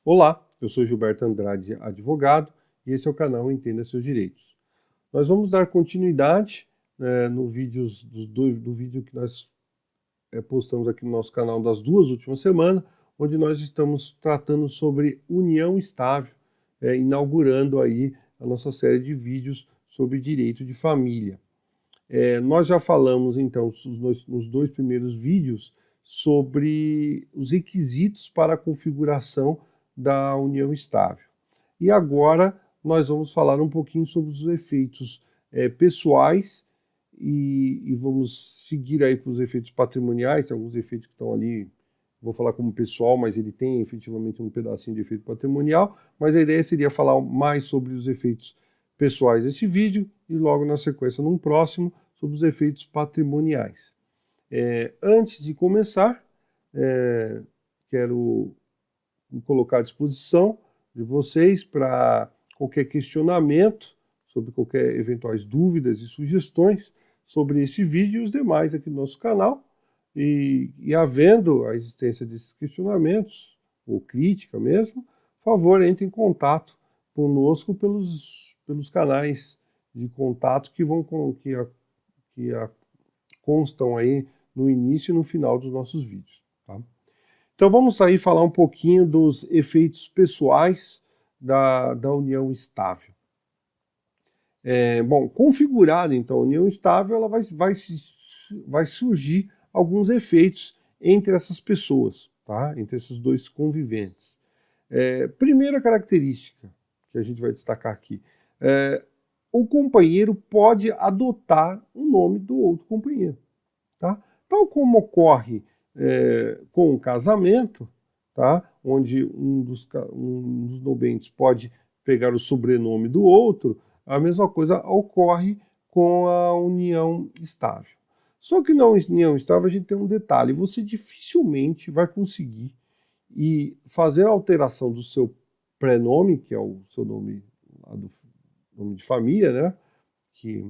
Olá, eu sou Gilberto Andrade, advogado, e esse é o canal Entenda Seus Direitos. Nós vamos dar continuidade no do vídeo que nós postamos aqui no nosso canal das duas últimas semanas, onde nós estamos tratando sobre união estável, inaugurando aí a nossa série de vídeos sobre direito de família. Nós já falamos, então, nos dois primeiros vídeos sobre os requisitos para a configuração da união estável. E agora nós vamos falar um pouquinho sobre os efeitos pessoais e vamos seguir aí para os efeitos patrimoniais. Tem alguns efeitos que estão ali, vou falar como pessoal, mas ele tem efetivamente um pedacinho de efeito patrimonial, mas a ideia seria falar mais sobre os efeitos pessoais desse vídeo e logo na sequência, num próximo, sobre os efeitos patrimoniais. Antes de começar, quero colocar à disposição de vocês para qualquer questionamento, sobre qualquer eventuais dúvidas e sugestões sobre esse vídeo e os demais aqui do nosso canal. E havendo a existência desses questionamentos, ou crítica mesmo, por favor, entre em contato conosco pelos canais de contato que constam aí no início e no final dos nossos vídeos. Tá? Então vamos aí falar um pouquinho dos efeitos pessoais da união estável. Bom, configurada então a união estável, ela vai surgir alguns efeitos entre essas pessoas, tá? Entre esses dois conviventes. Primeira característica que a gente vai destacar aqui, o companheiro pode adotar o nome do outro companheiro, tá? Tal como ocorre com o casamento, tá? Onde um dos nobentes pode pegar o sobrenome do outro, a mesma coisa ocorre com a união estável. Só que na união estável a gente tem um detalhe: você dificilmente vai conseguir fazer a alteração do seu prenome, que é o seu nome, nome de família, né? Que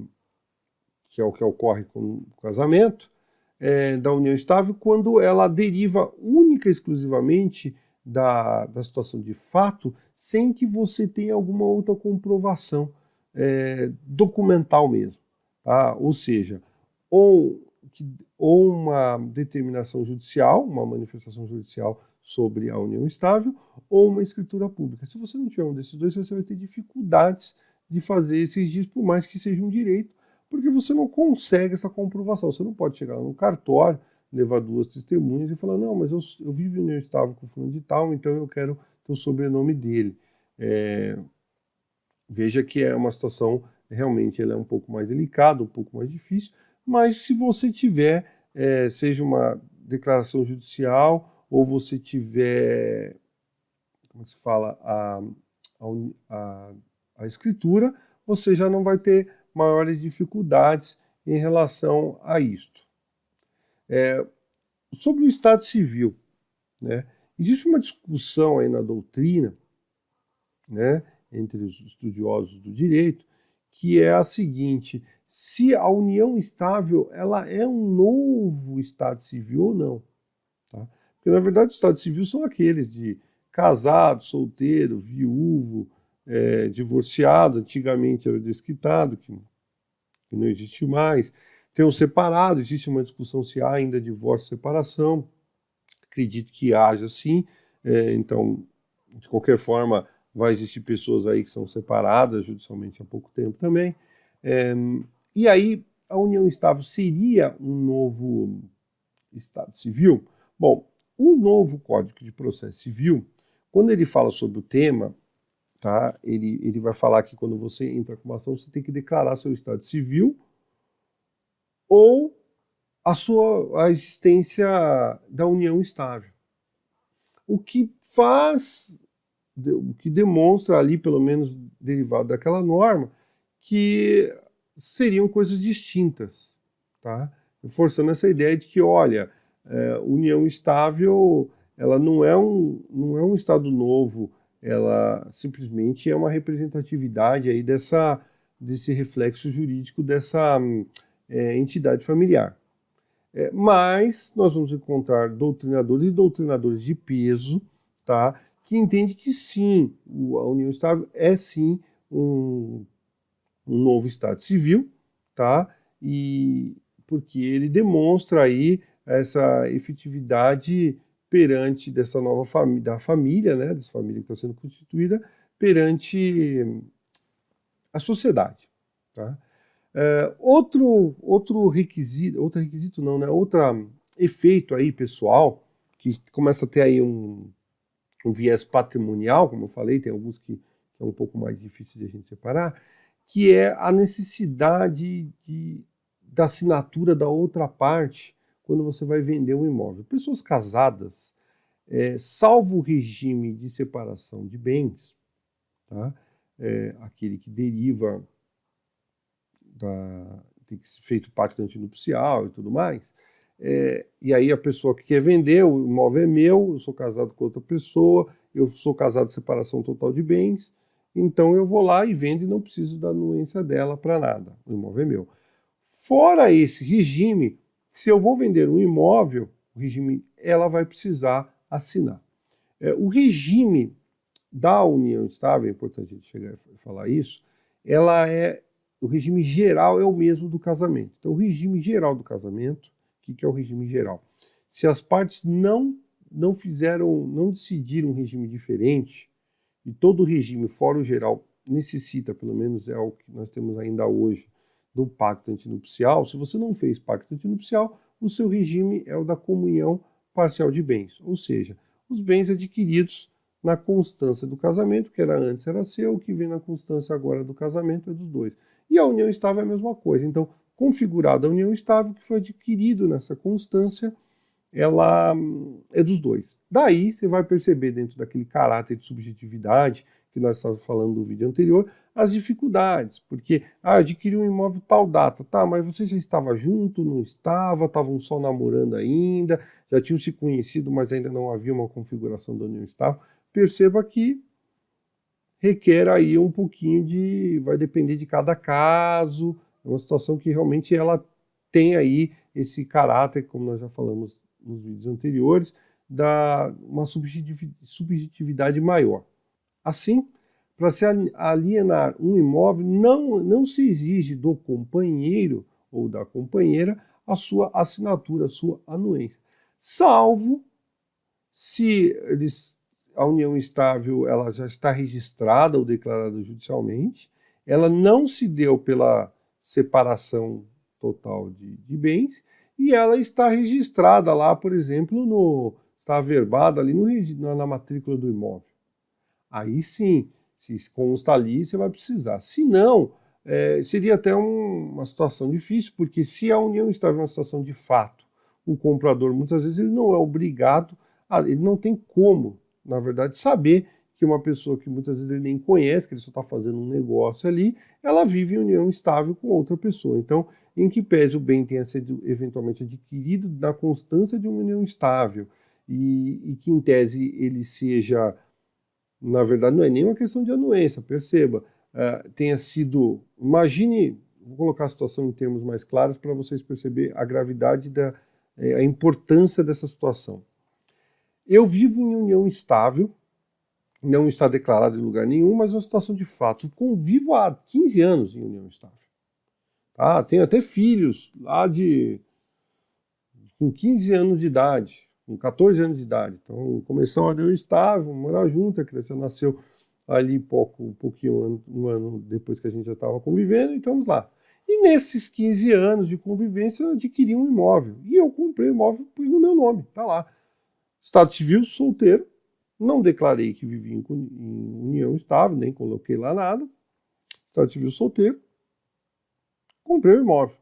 é o que ocorre com o casamento, da união estável, quando ela deriva única e exclusivamente da situação de fato, sem que você tenha alguma outra comprovação documental mesmo. Tá? Ou seja, ou uma determinação judicial, uma manifestação judicial sobre a união estável, ou uma escritura pública. Se você não tiver um desses dois, você vai ter dificuldades de fazer esses registros, por mais que seja um direito, porque você não consegue essa comprovação. Você não pode chegar no cartório, levar duas testemunhas e falar: não, mas eu vivo em união estável com fulano de tal, então eu quero ter o sobrenome dele. Veja que é uma situação, realmente, ela é um pouco mais delicada, um pouco mais difícil, mas se você tiver, seja uma declaração judicial, ou você tiver, como se fala, a escritura, você já não vai ter maiores dificuldades em relação a isto. Sobre o Estado Civil, né, existe uma discussão aí na doutrina, né, entre os estudiosos do direito, que é a seguinte: se a união estável ela é um novo Estado Civil ou não. Tá? Porque, na verdade, o Estado Civil são aqueles de casado, solteiro, viúvo, divorciado, antigamente era desquitado, que não existe mais. Tem o separado, existe uma discussão se há ainda divórcio e separação. Acredito que haja sim. Então, de qualquer forma, vai existir pessoas aí que são separadas judicialmente há pouco tempo também. E aí, a união estável seria um novo Estado Civil? Bom, o novo Código de Processo Civil, quando ele fala sobre o tema, tá, ele vai falar que quando você entra com uma ação, você tem que declarar seu Estado Civil ou a existência da união estável. O que demonstra ali, pelo menos derivado daquela norma, que seriam coisas distintas, tá? Reforçando essa ideia de que, olha, união estável, ela não é um Estado novo, ela simplesmente é uma representatividade aí desse reflexo jurídico dessa entidade familiar. Mas nós vamos encontrar doutrinadores e doutrinadores de peso, tá, que entende que sim, a união estável é sim um novo estado civil, tá? E porque ele demonstra aí essa efetividade perante dessa nova família, da família, né, dessa família que está sendo constituída, perante a sociedade, tá? Outro requisito não, né? Outro efeito aí pessoal que começa a ter aí um viés patrimonial, como eu falei, tem alguns que é um pouco mais difícil de a gente separar, que é a necessidade da assinatura da outra parte quando você vai vender um imóvel. Pessoas casadas, salvo o regime de separação de bens, tá? Aquele que deriva tem que ser feito pacto antinupcial e tudo mais, e aí a pessoa que quer vender, o imóvel é meu, eu sou casado com outra pessoa, eu sou casado de separação total de bens, então eu vou lá e vendo e não preciso da anuência dela para nada, o imóvel é meu. Fora esse regime, se eu vou vender um imóvel, o regime, ela vai precisar assinar. O regime da união estável, é importante a gente chegar a falar isso, o regime geral é o mesmo do casamento. Então, o regime geral do casamento, o que é o regime geral? Se as partes não decidiram um regime diferente, e todo regime, fora o geral, necessita, pelo menos é o que nós temos ainda hoje, do pacto antinupcial. Se você não fez pacto antinupcial, o seu regime é o da comunhão parcial de bens, ou seja, os bens adquiridos na constância do casamento, que antes era seu, o que vem na constância agora do casamento é dos dois. E a união estável é a mesma coisa. Então, configurada a união estável, que foi adquirido nessa constância, ela é dos dois. Daí você vai perceber, dentro daquele caráter de subjetividade que nós estávamos falando no vídeo anterior, as dificuldades, porque adquiriu um imóvel tal data, tá, mas você já estava junto, não estava, estavam só namorando ainda, já tinham se conhecido, mas ainda não havia uma configuração da união estável. Perceba que requer aí um pouquinho vai depender de cada caso, é uma situação que realmente ela tem aí esse caráter, como nós já falamos nos vídeos anteriores, uma subjetividade maior. Assim, para se alienar um imóvel, não se exige do companheiro ou da companheira a sua assinatura, a sua anuência, salvo se a união estável ela já está registrada ou declarada judicialmente, ela não se deu pela separação total de bens, e ela está registrada lá, por exemplo, está averbada ali na matrícula do imóvel. Aí sim, se consta ali, você vai precisar. Se não, seria até uma situação difícil, porque se a união estável é uma situação de fato, o comprador muitas vezes ele não é obrigado, ele não tem como, na verdade, saber que uma pessoa que muitas vezes ele nem conhece, que ele só está fazendo um negócio ali, ela vive em união estável com outra pessoa. Então, em que pese o bem tenha sido eventualmente adquirido na constância de uma união estável, e que em tese ele seja, na verdade não é nem uma questão de anuência, perceba, tenha sido, imagine, vou colocar a situação em termos mais claros para vocês perceberem a gravidade, a importância dessa situação. Eu vivo em união estável, não está declarado em lugar nenhum, mas é uma situação de fato. Convivo há 15 anos em união estável. Tá? Tenho até filhos lá com 15 anos de idade, com 14 anos de idade. Então, começamos a união estável, morar junto, a criança nasceu ali um ano depois que a gente já estava convivendo, e estamos lá. E nesses 15 anos de convivência, eu adquiri um imóvel. E eu comprei o imóvel, pus no meu nome, tá lá. Estado civil, solteiro. Não declarei que vivia em união estável, nem coloquei lá nada. Estado civil solteiro. Comprei o imóvel.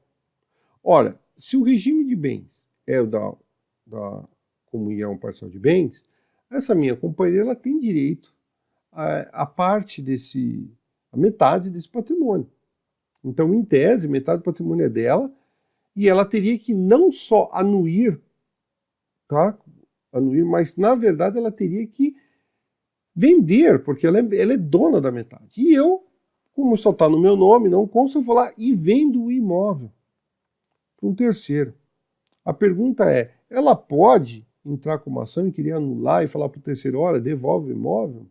Ora, se o regime de bens é o da comunhão parcial de bens, essa minha companheira ela tem direito a parte a metade desse patrimônio. Então, em tese, metade do patrimônio é dela, e ela teria que não só anuir, tá? Mas na verdade ela teria que vender, porque ela é dona da metade. E eu, como só está no meu nome, não consta, eu vou lá e vendo o imóvel para um terceiro. A pergunta é, ela pode entrar com uma ação e querer anular e falar para o terceiro, olha, devolve o imóvel,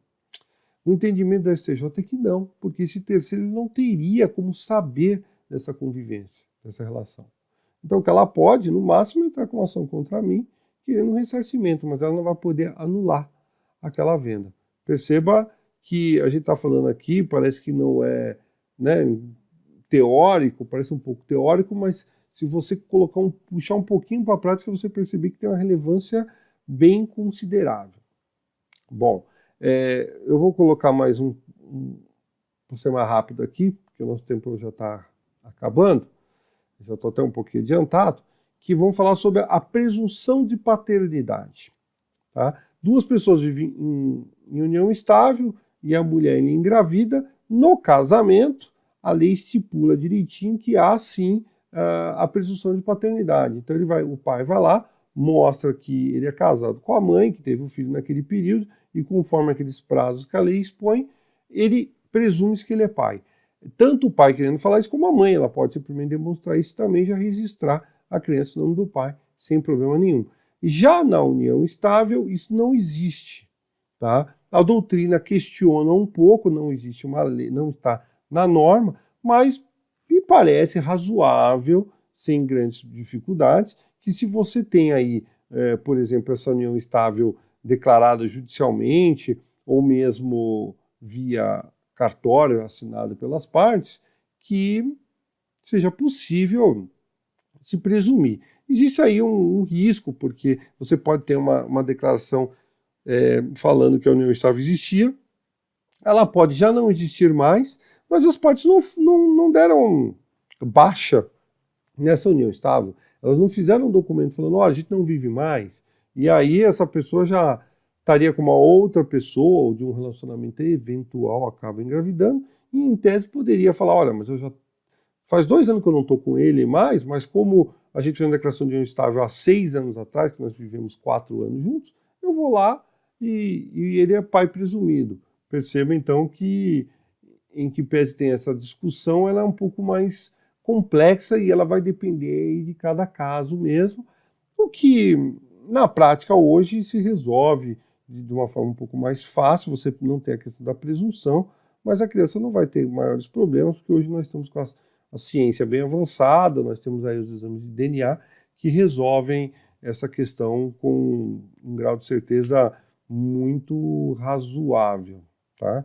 o entendimento do STJ é que não, porque esse terceiro ele não teria como saber dessa convivência, dessa relação. Então, que ela pode, no máximo, entrar com uma ação contra mim, querendo um ressarcimento, mas ela não vai poder anular aquela venda. Perceba que a gente está falando aqui, parece que não é, né, teórico, parece um pouco teórico, mas se você puxar um pouquinho para a prática, você perceber que tem uma relevância bem considerável. Bom, eu vou colocar mais para ser mais rápido aqui, porque o nosso tempo já está acabando, já estou até um pouquinho adiantado, que vão falar sobre a presunção de paternidade. Tá? Duas pessoas vivem em união estável e a mulher engravida. No casamento, a lei estipula direitinho que há sim a presunção de paternidade. Então o pai vai lá, mostra que ele é casado com a mãe, que teve o filho naquele período, e conforme aqueles prazos que a lei expõe, ele presume-se que ele é pai. Tanto o pai querendo falar isso, como a mãe, ela pode simplesmente demonstrar isso também, já registrar a criança no nome do pai, sem problema nenhum. Já na união estável, isso não existe. Tá? A doutrina questiona um pouco, não existe uma lei, não está na norma, mas me parece razoável, sem grandes dificuldades, que se você tem aí, por exemplo, essa união estável declarada judicialmente, ou mesmo via cartório assinado pelas partes, que seja possível se presumir. Existe aí um risco, porque você pode ter uma declaração falando que a união estável existia, ela pode já não existir mais, mas as partes não deram baixa nessa união estável. Elas não fizeram um documento falando, olha, a gente não vive mais, e aí essa pessoa já estaria com uma outra pessoa, ou de um relacionamento eventual, acaba engravidando, e em tese poderia falar, olha, mas eu já faz 2 anos que eu não estou com ele mais, mas como a gente fez uma declaração de união estável há 6 anos atrás, que nós vivemos 4 anos juntos, eu vou lá e ele é pai presumido. Perceba então que, em que pese tem essa discussão, ela é um pouco mais complexa e ela vai depender de cada caso mesmo, o que na prática hoje se resolve de uma forma um pouco mais fácil, você não tem a questão da presunção, mas a criança não vai ter maiores problemas, porque hoje nós estamos com a ciência bem avançada, nós temos aí os exames de DNA que resolvem essa questão com um grau de certeza muito razoável. Tá?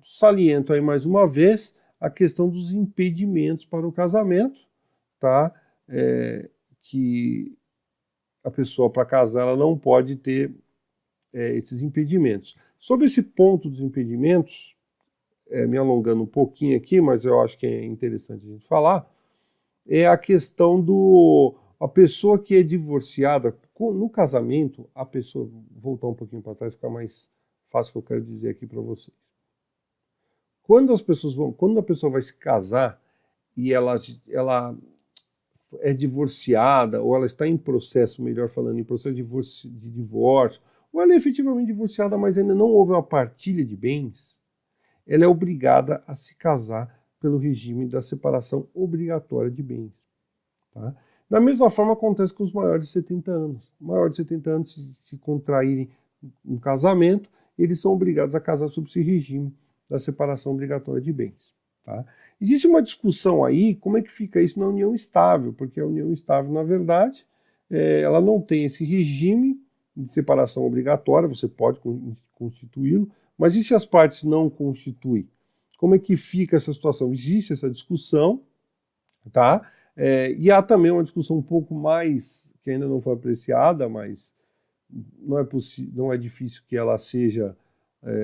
Saliento aí mais uma vez a questão dos impedimentos para o casamento, tá? Que a pessoa para casar ela não pode ter esses impedimentos. Sobre esse ponto dos impedimentos, me alongando um pouquinho aqui, mas eu acho que é interessante a gente falar, é a questão a pessoa que é divorciada, no casamento, a pessoa, voltar um pouquinho para trás, fica mais fácil o que eu quero dizer aqui para vocês. Quando a pessoa vai se casar e ela é divorciada, ou ela está em processo, melhor falando, em processo de divórcio, ou ela é efetivamente divorciada, mas ainda não houve uma partilha de bens, ela é obrigada a se casar pelo regime da separação obrigatória de bens. Tá? Da mesma forma acontece com os maiores de 70 anos. Maiores de 70 anos, se contraírem um casamento, eles são obrigados a casar sob esse regime da separação obrigatória de bens. Tá? Existe uma discussão aí, como é que fica isso na união estável, porque a união estável, na verdade, ela não tem esse regime de separação obrigatória, você pode constituí-lo, mas e se as partes não constituem? Como é que fica essa situação? Existe essa discussão, tá? E há também uma discussão um pouco mais, que ainda não foi apreciada, mas não é difícil que ela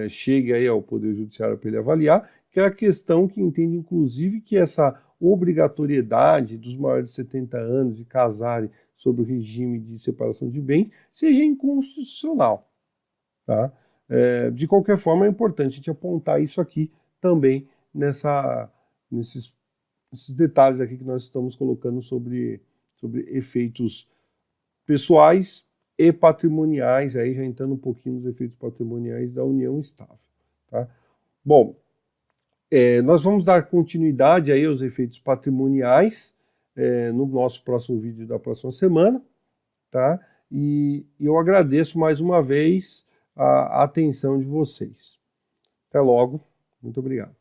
chegue aí ao Poder Judiciário para ele avaliar, que é a questão que entende, inclusive, que essa obrigatoriedade dos maiores de 70 anos de casarem sob o regime de separação de bens seja inconstitucional. Tá? De qualquer forma, é importante a gente apontar isso aqui também nesses detalhes aqui que nós estamos colocando sobre efeitos pessoais e patrimoniais, aí já entrando um pouquinho nos efeitos patrimoniais da união estável. Tá? Bom, nós vamos dar continuidade aí aos efeitos patrimoniais no nosso próximo vídeo da próxima semana. Tá? e eu agradeço mais uma vez a atenção de vocês. Até logo, muito obrigado.